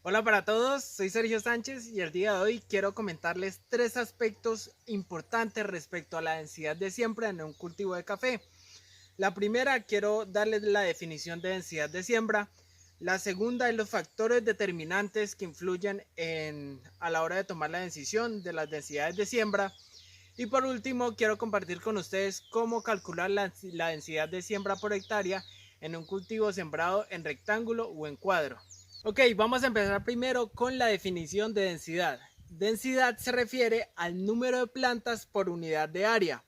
Hola para todos, soy Sergio Sánchez y el día de hoy quiero comentarles tres aspectos importantes respecto a la densidad de siembra en un cultivo de café. La primera, quiero darles la definición de densidad de siembra. La segunda es los factores determinantes que influyen a la hora de tomar la decisión de las densidades de siembra. Y por último, quiero compartir con ustedes cómo calcular la densidad de siembra por hectárea en un cultivo sembrado en rectángulo o en cuadro. Ok, vamos a empezar primero con la definición de densidad. Densidad se refiere al número de plantas por unidad de área.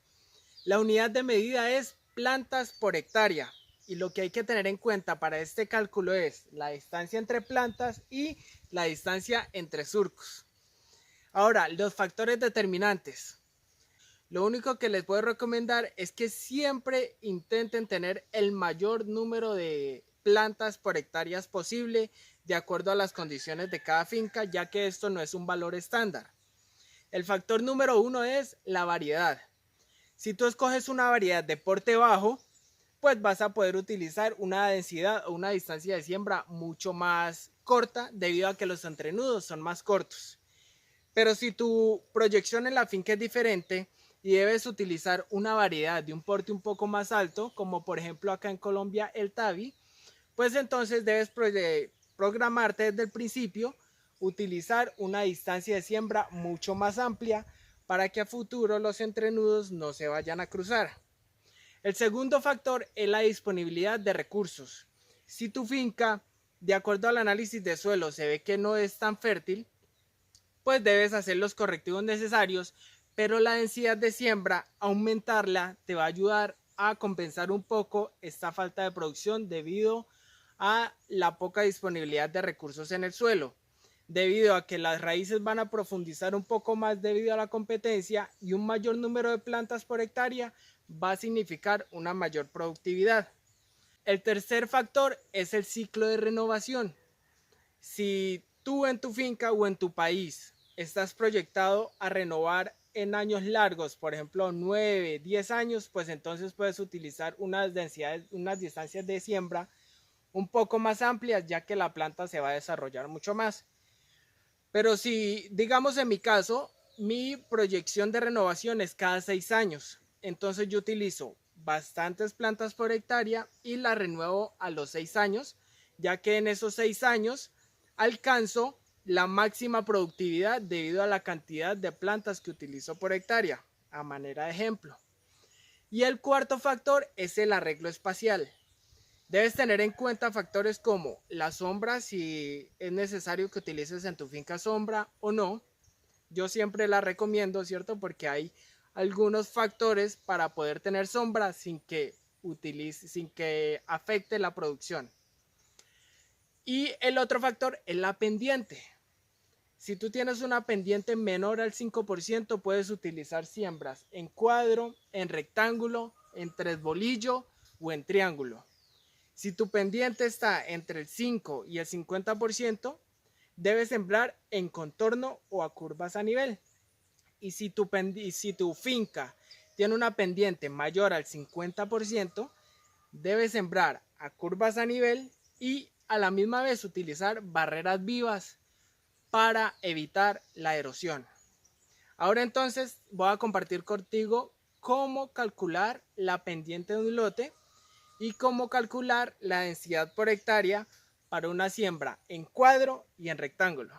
La unidad de medida es plantas por hectárea. Y lo que hay que tener en cuenta para este cálculo es la distancia entre plantas y la distancia entre surcos. Ahora, los factores determinantes. Lo único que les puedo recomendar es que siempre intenten tener el mayor número de plantas por hectáreas posible de acuerdo a las condiciones de cada finca, ya que esto no es un valor estándar. El factor número uno es la variedad. Si tú escoges una variedad de porte bajo, pues vas a poder utilizar una densidad o una distancia de siembra mucho más corta debido a que los entrenudos son más cortos. Pero si tu proyección en la finca es diferente y debes utilizar una variedad de un porte un poco más alto, como por ejemplo acá en Colombia el Tabi, pues entonces debes programarte desde el principio, utilizar una distancia de siembra mucho más amplia para que a futuro los entrenudos no se vayan a cruzar. El segundo factor es la disponibilidad de recursos. Si tu finca, de acuerdo al análisis de suelo, se ve que no es tan fértil, pues debes hacer los correctivos necesarios, pero la densidad de siembra, aumentarla, te va a ayudar a compensar un poco esta falta de producción debido a la poca disponibilidad de recursos en el suelo, debido a que las raíces van a profundizar un poco más debido a la competencia y un mayor número de plantas por hectárea va a significar una mayor productividad. El tercer factor es el ciclo de renovación. Si tú en tu finca o en tu país estás proyectado a renovar en años largos, por ejemplo 9, 10 años, pues entonces puedes utilizar unas distancias de siembra un poco más amplias, ya que la planta se va a desarrollar mucho más. Pero si, digamos en mi caso, mi proyección de renovación es cada 6 años, entonces yo utilizo bastantes plantas por hectárea y la renuevo a los 6 años, ya que en esos 6 años alcanzo la máxima productividad debido a la cantidad de plantas que utilizo por hectárea, a manera de ejemplo. Y el cuarto factor es el arreglo espacial. Debes tener en cuenta factores como la sombra, si es necesario que utilices en tu finca sombra o no. Yo siempre la recomiendo, ¿cierto? Porque hay algunos factores para poder tener sombra sin que afecte la producción. Y el otro factor es la pendiente. Si tú tienes una pendiente menor al 5%, puedes utilizar siembras en cuadro, en rectángulo, en tres bolillo o en triángulo. Si tu pendiente está entre el 5 y el 50%, debes sembrar en contorno o a curvas a nivel. Y si tu finca tiene una pendiente mayor al 50%, debes sembrar a curvas a nivel y a la misma vez utilizar barreras vivas para evitar la erosión. Ahora entonces voy a compartir contigo cómo calcular la pendiente de un lote y cómo calcular la densidad por hectárea para una siembra en cuadro y en rectángulo.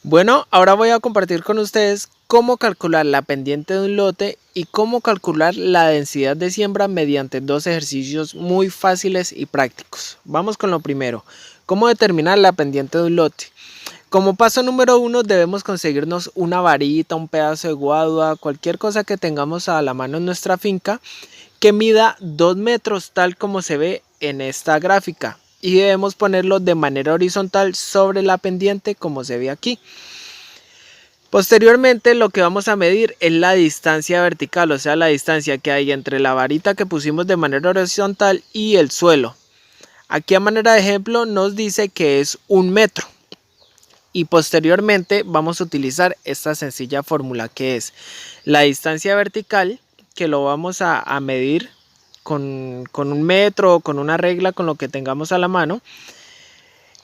Bueno, ahora voy a compartir con ustedes cómo calcular la pendiente de un lote y cómo calcular la densidad de siembra mediante dos ejercicios muy fáciles y prácticos. Vamos con lo primero, cómo determinar la pendiente de un lote. Como paso número uno debemos conseguirnos una varita, un pedazo de guadua, cualquier cosa que tengamos a la mano en nuestra finca que mida 2 metros tal como se ve en esta gráfica y debemos ponerlo de manera horizontal sobre la pendiente como se ve aquí. Posteriormente lo que vamos a medir es la distancia vertical, o sea la distancia que hay entre la varita que pusimos de manera horizontal y el suelo. Aquí a manera de ejemplo nos dice que es 1 metro. Y posteriormente vamos a utilizar esta sencilla fórmula que es la distancia vertical, que lo vamos a medir con 1 metro o con una regla, con lo que tengamos a la mano.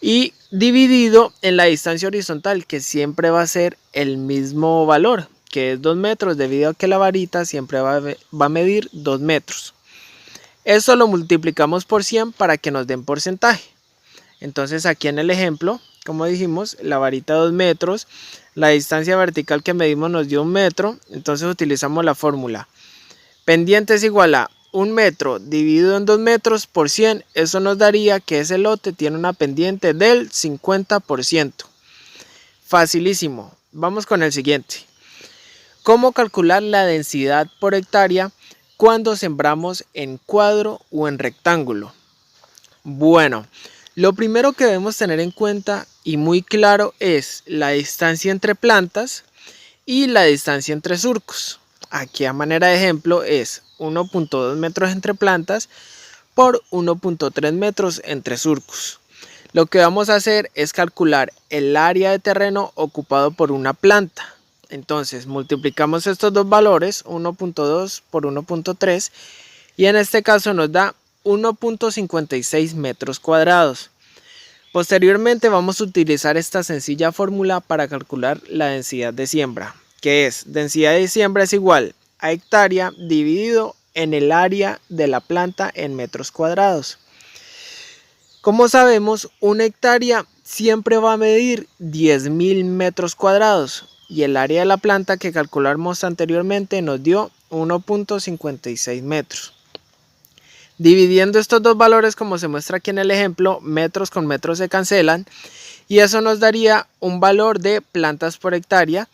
y dividido en la distancia horizontal, que siempre va a ser el mismo valor, que es 2 metros, debido a que la varita siempre va a medir 2 metros. Esto lo multiplicamos por 100 para que nos den porcentaje. Entonces aquí en el ejemplo, como dijimos, la varita 2 metros, la distancia vertical que medimos nos dio 1 metro, entonces utilizamos la fórmula. Pendiente es igual a 1 metro dividido en 2 metros por 100, eso nos daría que ese lote tiene una pendiente del 50%. Facilísimo. Vamos con el siguiente. ¿Cómo calcular la densidad por hectárea cuando sembramos en cuadro o en rectángulo? Bueno, lo primero que debemos tener en cuenta y muy claro es la distancia entre plantas y la distancia entre surcos. Aquí a manera de ejemplo es 1.2 metros entre plantas por 1.3 metros entre surcos. Lo que vamos a hacer es calcular el área de terreno ocupado por una planta. Entonces multiplicamos estos dos valores, 1.2 por 1.3, y en este caso nos da 1.56 metros cuadrados. Posteriormente vamos a utilizar esta sencilla fórmula para calcular la densidad de siembra, que es densidad de siembra es igual a hectárea dividido en el área de la planta en metros cuadrados. Como sabemos, una hectárea siempre va a medir 10.000 metros cuadrados y el área de la planta que calculamos anteriormente nos dio 1.56 metros. Dividiendo estos dos valores, como se muestra aquí en el ejemplo, metros con metros se cancelan y eso nos daría un valor de plantas por hectárea,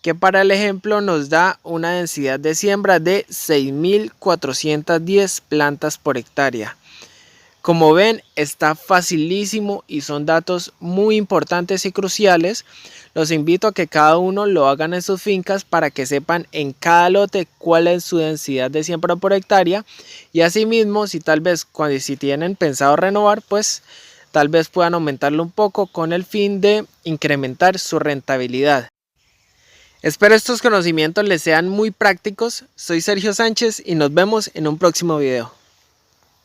que para el ejemplo nos da una densidad de siembra de 6.410 plantas por hectárea. Como ven, está facilísimo y son datos muy importantes y cruciales. Los invito a que cada uno lo hagan en sus fincas para que sepan en cada lote cuál es su densidad de siembra por hectárea, y asimismo si si tienen pensado renovar, pues tal vez puedan aumentarlo un poco con el fin de incrementar su rentabilidad. Espero estos conocimientos les sean muy prácticos. Soy Sergio Sánchez y nos vemos en un próximo video.